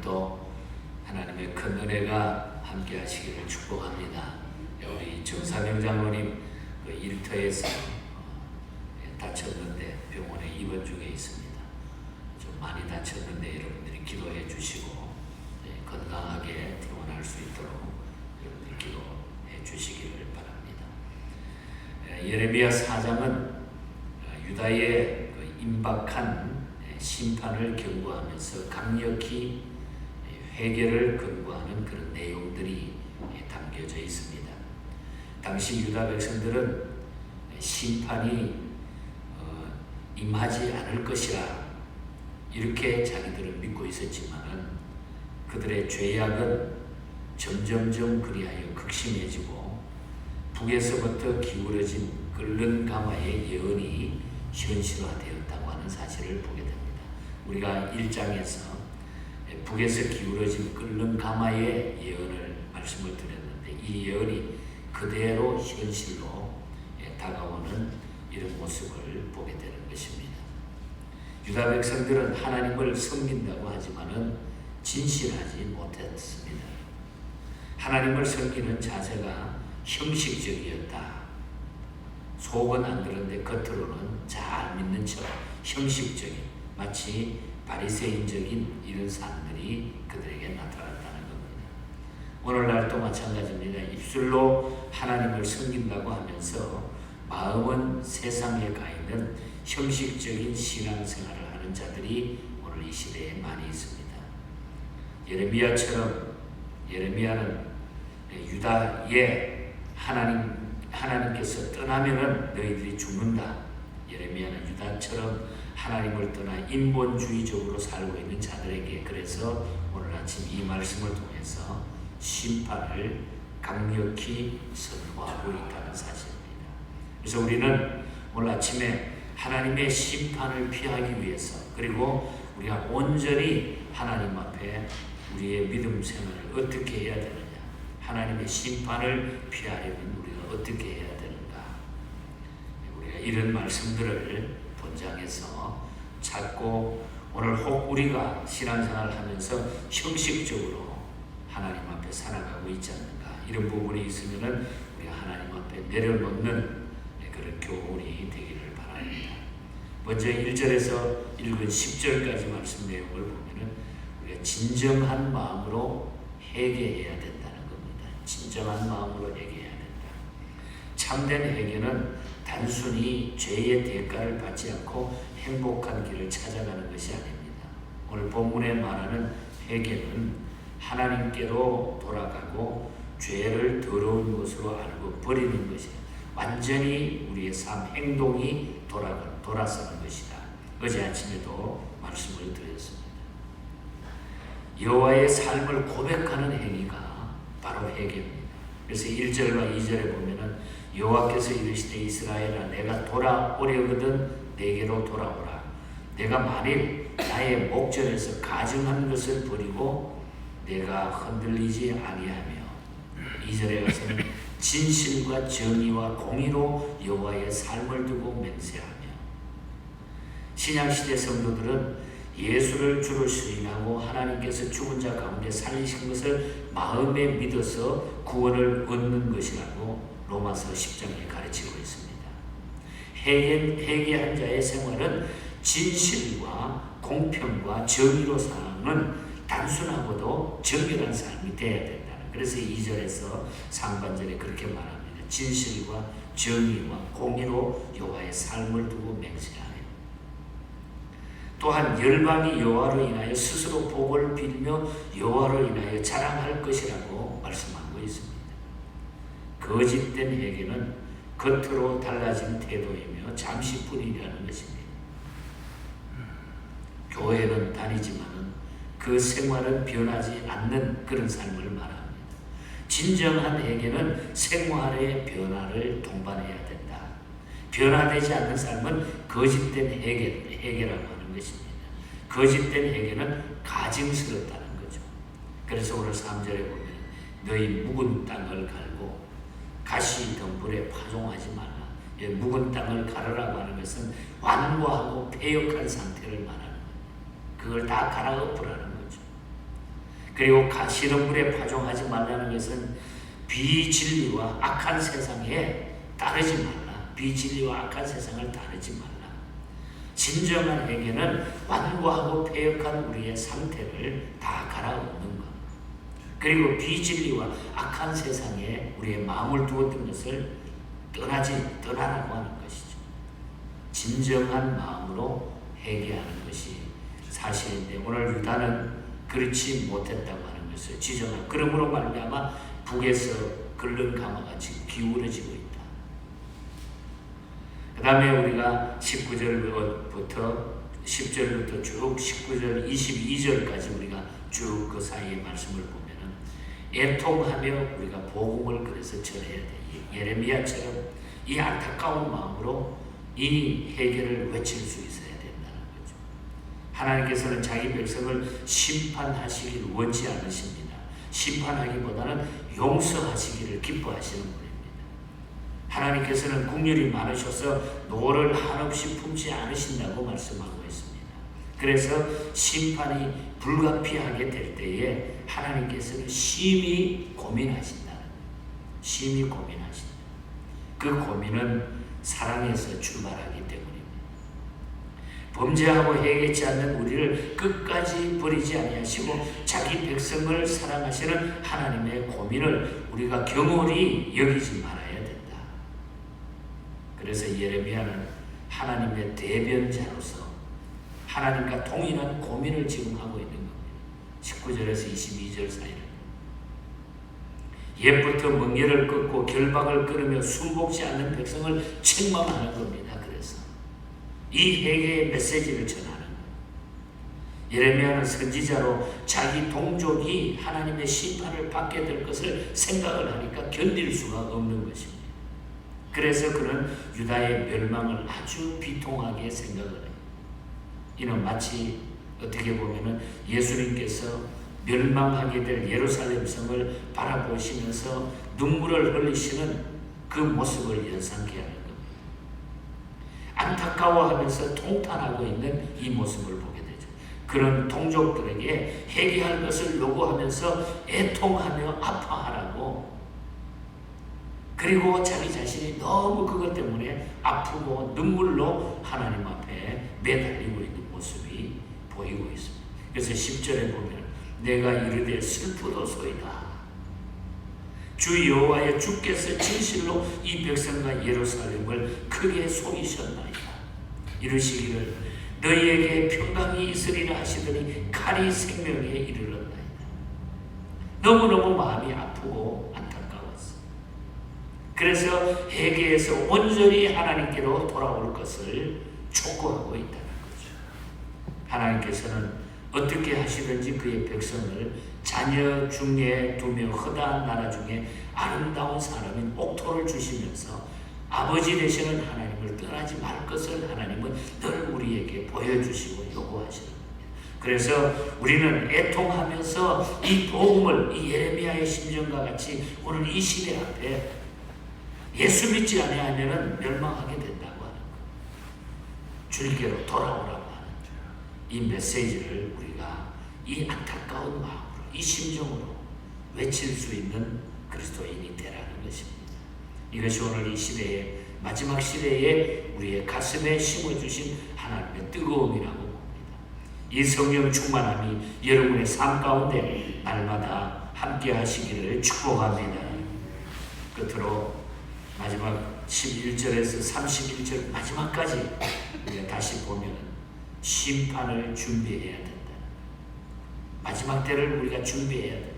오늘도 하나님의 큰 은혜가 함께 하시기를 축복합니다. 우리 정사명 장로님 일터에서 다쳤는데 병원에 입원 중에 있습니다. 좀 많이 다쳤는데 여러분들이 기도해 주시고 건강하게 퇴원할 수 있도록 여러분들이 기도해 주시기를 바랍니다. 예레미야 4장은 유다의 임박한 심판을 경고하면서 강력히 회개를 권고하는 그런 내용들이 담겨져 있습니다. 당시 유다 백성들은 심판이 임하지 않을 것이라 이렇게 자기들은 믿고 있었지만은 그들의 죄악은 점점점 그리하여 극심해지고 북에서부터 기울어진 끓는 가마의 예언이 현실화되었다고 하는 사실을 보게 됩니다. 우리가 1장에서 북에서 기울어진 끓는 가마의 예언을 말씀을 드렸는데 이 예언이 그대로 현실로 다가오는 이런 모습을 보게 되는 것입니다. 유다 백성들은 하나님을 섬긴다고 하지만은 진실하지 못했습니다. 하나님을 섬기는 자세가 형식적이었다. 속은 안 그런데 겉으로는 잘 믿는 척 형식적인 마치 바리새인적인 이런 삶들이 그들에게 나타났다는 겁니다. 오늘날도 마찬가지입니다. 입술로 하나님을 섬긴다고 하면서 마음은 세상에 가 있는 형식적인 신앙생활을 하는 자들이 오늘 이 시대에 많이 있습니다. 예레미야는 유다의 하나님께서 떠나면은 너희들이 죽는다. 예레미야는 유다처럼 하나님을 떠나 인본주의적으로 살고 있는 자들에게 그래서 오늘 아침 이 말씀을 통해서 심판을 강력히 선포하고 있다는 사실입니다. 그래서 우리는 오늘 아침에 하나님의 심판을 피하기 위해서 그리고 우리가 온전히 하나님 앞에 우리의 믿음 생활을 어떻게 해야 되느냐, 하나님의 심판을 피하려면 우리가 어떻게 해야 되는가, 우리가 이런 말씀들을 본장에서 찾고 오늘 혹 우리가 신앙생활을 하면서 형식적으로 하나님 앞에 살아가고 있지 않는가, 이런 부분이 있으면은 우리가 하나님 앞에 내려놓는 그런 교훈이 되기를 바랍니다. 먼저 1절에서 읽은 10절까지 말씀 내용을 보면은 우리가 진정한 마음으로 회개해야 된다는 겁니다. 진정한 마음으로 회개해야 된다. 참된 회개는 단순히 죄의 대가를 받지 않고 행복한 길을 찾아가는 것이 아닙니다. 오늘 본문에 말하는 회개는 하나님께로 돌아가고 죄를 더러운 것으로 알고 버리는 것이다. 완전히 우리의 삶, 행동이 돌아서는 것이다. 어제 아침에도 말씀을 드렸습니다. 여호와의 삶을 고백하는 행위가 바로 회개입니다. 그래서 1절과 2절에 보면은 여호와께서 이르시되 이스라엘아 내가 돌아오려거든 내게로 돌아오라. 내가 만일 나의 목전에서 가증한 것을 버리고 내가 흔들리지 아니하며 2절에 가서는 진실과 정의와 공의로 여호와의 삶을 두고 맹세하며 신약시대 성도들은 예수를 주로 수인하고 하나님께서 죽은 자 가운데 살리신 것을 마음에 믿어서 구원을 얻는 것이라고 로마서 10장에 가르치고 있습니다. 회개한 자의 생활은 진실과 공평과 정의로 사는 단순하고도 정결한 삶이 되어야 된다. 그래서 2절에서 상반절에 그렇게 말합니다. 진실과 정의와 공의로 여호와의 삶을 두고 맹세하며 또한 열방이 여호와로 인하여 스스로 복을 빌며 여호와로 인하여 자랑할 것이라고 말씀하고 있습니다. 거짓된 회개는 겉으로 달라진 태도이며 잠시뿐이라는 것입니다. 교회는 다니지만은 그 생활은 변하지 않는 그런 삶을 말합니다. 진정한 회개는 생활의 변화를 동반해야 된다. 변화되지 않는 삶은 거짓된 회개라고 하는 것입니다. 거짓된 회개는 가증스럽다는 거죠. 그래서 오늘 3절에 보면 너희 묵은 땅을 갈고 가시 덤불에 파종하지 말라. 묵은 땅을 가르라고 하는 것은 완고하고 폐역한 상태를 말하는 거예요. 그걸 다 갈아엎으라는 거죠. 그리고 가시덤불에 파종하지 말라는 것은 비진리와 악한 세상에 따르지 말라. 비진리와 악한 세상을 따르지 말라. 진정한 회개는 완고하고 패역한 우리의 상태를 다 갈아엎는 것. 그리고 비진리와 악한 세상에 우리의 마음을 두었던 것을 떠나라고 하는 것이죠. 진정한 마음으로 회개하는 것이 사실인데 오늘 유다는 그렇지 못했다고 하는 것을 지적하고 그러므로 말미암아 북에서 끓는 가마가 지금 기울어지고 있다. 그 다음에 우리가 19절부터 10절부터 쭉 19절 22절까지 우리가 쭉 그 사이의 말씀을 보면은 애통하며 우리가 복음을 그래서 전해야 돼. 예레미야처럼 이 안타까운 마음으로 이 해결을 외칠 수 있어야 된다는 거죠. 하나님께서는 자기 백성을 심판하시기를 원치 않으십니다. 심판하기보다는 용서하시기를 기뻐하시는 분입니다. 하나님께서는 긍휼이 많으셔서 노를 한없이 품지 않으신다고 말씀하고 있습니다. 그래서 심판이 불가피하게 될 때에 하나님께서는 심히 고민하신다. 심히 고민하신다. 그 고민은 사랑에서 출발하기 때문입니다. 범죄하고 회개치 않는 우리를 끝까지 버리지 아니하시고 자기 백성을 사랑하시는 하나님의 고민을 우리가 경홀히 여기지 말아야 된다. 그래서 예레미야는 하나님의 대변자로서 하나님과 동일한 고민을 지금 하고 있는 겁니다. 19절에서 22절 사이를. 옛부터 멍에를 끊고 결박을 끊으며 순복지 않는 백성을 책망하는 겁니다. 그래서 이 회개의 메시지를 전하는 거예요. 예레미야는 선지자로 자기 동족이 하나님의 심판을 받게 될 것을 생각을 하니까 견딜 수가 없는 것입니다. 그래서 그는 유다의 멸망을 아주 비통하게 생각을 해요. 이는 마치 어떻게 보면은 예수님께서 멸망하게 될 예루살렘 성을 바라보시면서 눈물을 흘리시는 그 모습을 연상케 하는 겁니다. 안타까워하면서 통탄하고 있는 이 모습을 보게 되죠. 그런 동족들에게 회개할 것을 요구하면서 애통하며 아파하라고, 그리고 자기 자신이 너무 그것 때문에 아프고 눈물로 하나님 앞에 매달리고 있는 모습이 보이고 있습니다. 그래서 10절에 보면 내가 이르되 슬프도소이다. 주 여호와의 주께서 진실로 이 백성과 예루살렘을 크게 속이셨나이다. 이르시기를 너희에게 평강이 있으리라 하시더니 칼이 생명에 이르렀나이다. 너무너무 마음이 아프고 안타까웠어. 그래서 회개에서 온전히 하나님께로 돌아올 것을 촉구하고 있다는 거죠. 하나님께서는 어떻게 하시든지 그의 백성을 자녀 중에 두며 허다한 나라 중에 아름다운 사람인 옥토를 주시면서 아버지 되시는 하나님을 떠나지 말 것을 하나님은 늘 우리에게 보여주시고 요구하시는 겁니다. 그래서 우리는 애통하면서 이 복음을, 이 예레미야의 심정과 같이 오늘 이 시대 앞에 예수 믿지 아니하면 멸망하게 된다고 하는 것, 줄기로 돌아오라고 하는 이 메시지를 우리가 이 안타까운 마음으로, 이 심정으로 외칠 수 있는 그리스도인이 되라는 것입니다. 이것이 오늘 이 시대의 마지막 시대에 우리의 가슴에 심어주신 하나님의 뜨거움이라고 봅니다. 이 성령 충만함이 여러분의 삶 가운데 날마다 함께 하시기를 축복합니다. 끝으로 마지막 11절에서 31절 마지막까지 우리가 다시 보면 심판을 준비해야 된다. 마지막 때를 우리가 준비해야 된다.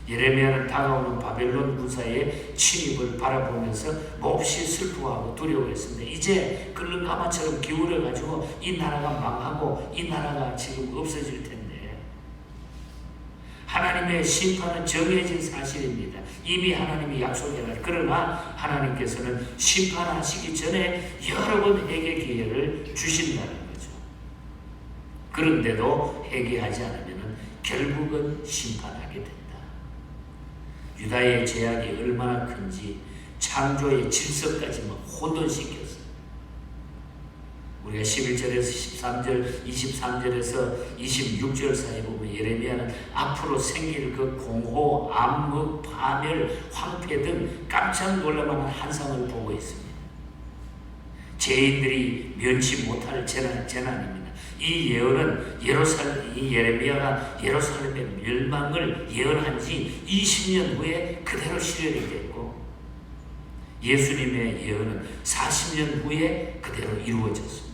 예레미야는 다가오는 바벨론 군사의 침입을 바라보면서 몹시 슬퍼하고 두려워했습니다. 이제 끓는 가마처럼 기울여가지고 이 나라가 망하고 이 나라가 지금 없어질 텐데, 하나님의 심판은 정해진 사실입니다. 이미 하나님이 약속해놨. 그러나 하나님께서는 심판하시기 전에 여러 번 회개 기회를 주신다는 거죠. 그런데도 회개하지 않으면 결국은 심판하게 된다. 유다의 죄악이 얼마나 큰지 창조의 질서까지 혼돈시켰어요. 우리가 11절에서 13절, 23절에서 26절 사이 보면 예레미야는 앞으로 생길 그 공호, 암흑, 파멸, 황폐 등 깜짝 놀랄만한 환상을 보고 있습니다. 죄인들이 면치 못할 재난입니다. 이 예언은 이 예레미야가 예루살렘의 멸망을 예언한 지 20년 후에 그대로 실현이 됐고, 예수님의 예언은 40년 후에 그대로 이루어졌습니다.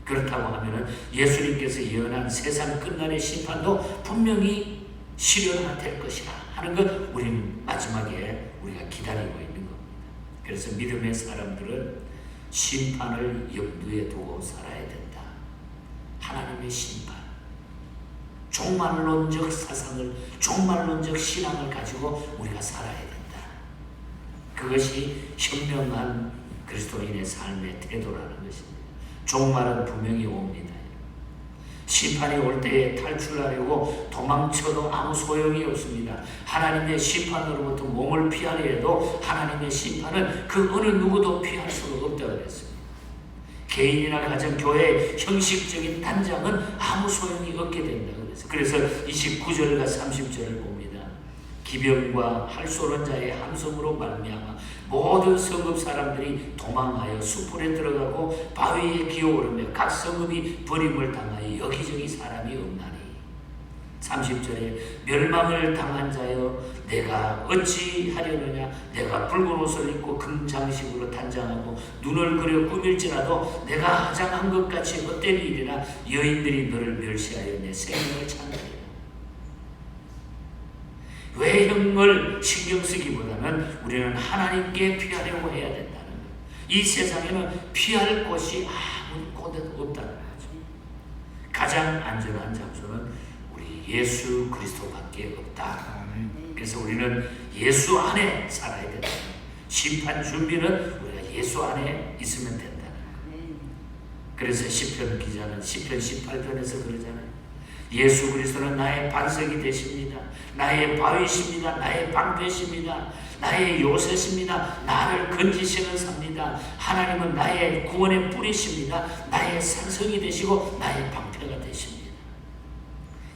그렇다고 하면 예수님께서 예언한 세상 끝날의 심판도 분명히 실현될 것이라 하는 것, 우리는 마지막에 우리가 기다리고 있는 겁니다. 그래서 믿음의 사람들은 심판을 염두에 두고 살아야 된다. 하나님의 심판, 종말론적 사상을, 종말론적 신앙을 가지고 우리가 살아야 된다. 그것이 현명한 그리스도인의 삶의 태도라는 것입니다. 종말은 분명히 옵니다. 심판이 올 때에 탈출하려고 도망쳐도 아무 소용이 없습니다. 하나님의 심판으로부터 몸을 피하려 해도 하나님의 심판은 그 어느 누구도 피할 수가 없다고 그랬습니다. 개인이나 가정, 교회의 형식적인 단장은 아무 소용이 없게 된다고 그랬어요. 그래서 29절과 30절을 봅니다. 기병과 활 쏘는 자의 함성으로 말미암아 모든 성읍 사람들이 도망하여 수풀에 들어가고 바위에 기어오르며 각 성읍이 버림을 당하여 여기저기 사람이 없나니. 30절에 멸망을 당한 자여 내가 어찌 하려느냐. 내가 붉은 옷을 입고 금장식으로 단장하고 눈을 그려 꾸밀지라도 내가 화장한 것 같이 헛된 일이라 여인들이 너를 멸시하여 내 생명을 찾느니라. 외형을 신경 쓰기보다는 우리는 하나님께 피하려고 해야 된다는 거예요. 이 세상에는 피할 곳이 아무 곳에도 없다는 거죠. 가장 안전한 장소는 우리 예수 그리스도밖에 없다. 그래서 우리는 예수 안에 살아야 된다. 심판 준비는 우리가 예수 안에 있으면 된다는 거예요. 그래서 시편 기자는 시편 18편에서 그러잖아요. 예수 그리스도는 나의 반석이 되십니다. 나의 바위십니다. 나의 방패십니다. 나의 요새십니다. 나를 건지시는 삽니다. 하나님은 나의 구원의 뿌리십니다. 나의 산성이 되시고 나의 방패가 되십니다.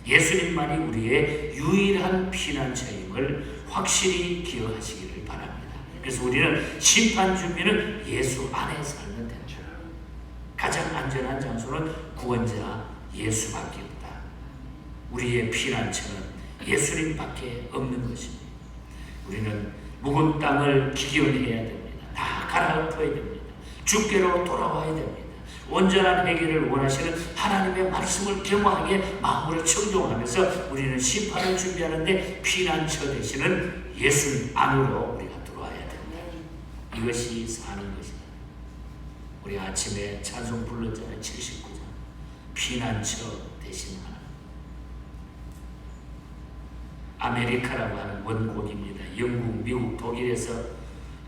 예수님만이 우리의 유일한 피난처임을 확실히 기억하시기를 바랍니다. 그래서 우리는 심판 준비는 예수 안에 살면 된다. 가장 안전한 장소는 구원자 예수밖에 없다. 우리의 피난처는 예수님밖에 없는 것입니다. 우리는 묵은 땅을 기견해야 됩니다. 다 갈아엎어야 됩니다. 주께로 돌아와야 됩니다. 온전한 회개를 원하시는 하나님의 말씀을 겸허하게 마음으로 청종하면서 우리는 심판을 준비하는데 피난처 되시는 예수님 안으로 우리가 들어와야 됩니다. 이것이 사는 것입니다. 우리 아침에 찬송 불렀잖아요. 79장. 피난처 되신 하나님. 아메리카라고 하는 원곡입니다. 영국, 미국, 독일에서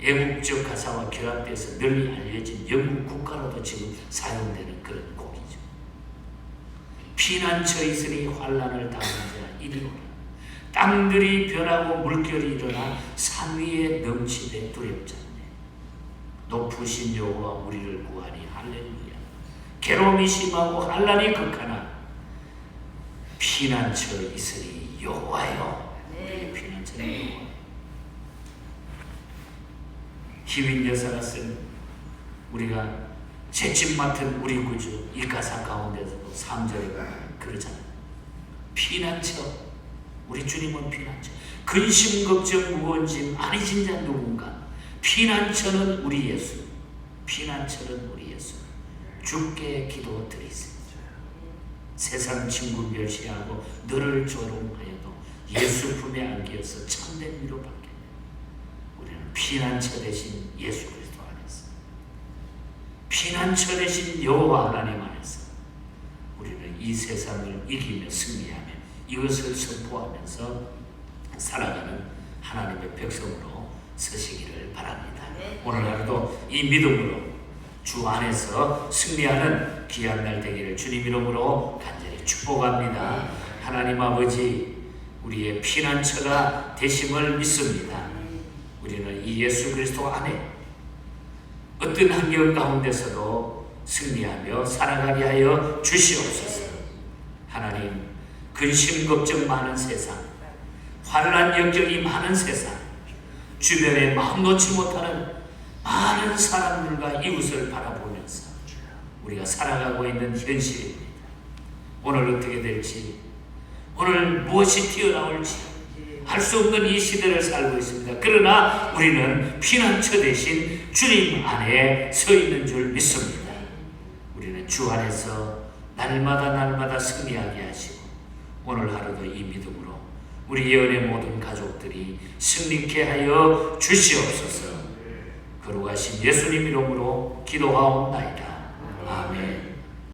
애국적 가사와 결합돼서 널리 알려진 영국 국가로도 지금 사용되는 그런 곡이죠. 피난처 있으니 환난을 당한 자 이리로라. 땅들이 변하고 물결이 일어나 산 위에 넘치되 두렵지 않네. 높으신 여호와 우리를 구하니 할렐루야. 괴로움이 심하고 환난이 극하나 피난처 있으니 여호와여. 우리의 피난처는 여호와. 희윈 여사가 쓴 우리가 채찍 맡은 우리 구주 이 가사 가운데서도 3절에 그러잖아요. 피난처, 우리 주님은 피난처. 근심 걱정 무거운 짐 많이 진 자 누군가. 피난처는 우리 예수. 피난처는 우리 예수. 주께 기도 드리세요. 세상 친구 멸시하고 너를 조롱하여도 예수 품에 안기어서 참된 위로 받게. 우리는 피난처 되신 예수 그리스도 안에서, 피난처 되신 여호와 하나님 안에서 우리는 이 세상을 이기며 승리하며 이것을 선포하면서 살아가는 하나님의 백성으로 서시기를 바랍니다. 오늘 하루도 이 믿음으로 주 안에서 승리하는 귀한 날 되기를 주님 이름으로 간절히 축복합니다. 하나님 아버지, 우리의 피난처가 되심을 믿습니다. 우리는 이 예수 그리스도 안에 어떤 환경 가운데서도 승리하며 살아가게 하여 주시옵소서. 하나님, 근심 걱정 많은 세상, 환난 역경이 많은 세상, 주변에 마음 놓지 못하는 많은 사람들과 이웃을 바라보면서 우리가 살아가고 있는 현실입니다. 오늘 어떻게 될지, 오늘 무엇이 튀어나올지 알 수 없는 이 시대를 살고 있습니다. 그러나 우리는 피난처 대신 주님 안에 서 있는 줄 믿습니다. 우리는 주 안에서 날마다 승리하게 하시고 오늘 하루도 이 믿음으로 우리 예언의 모든 가족들이 승리케 하여 주시옵소서. 거룩하신 예수님 이름으로 기도하옵나이다. 아멘.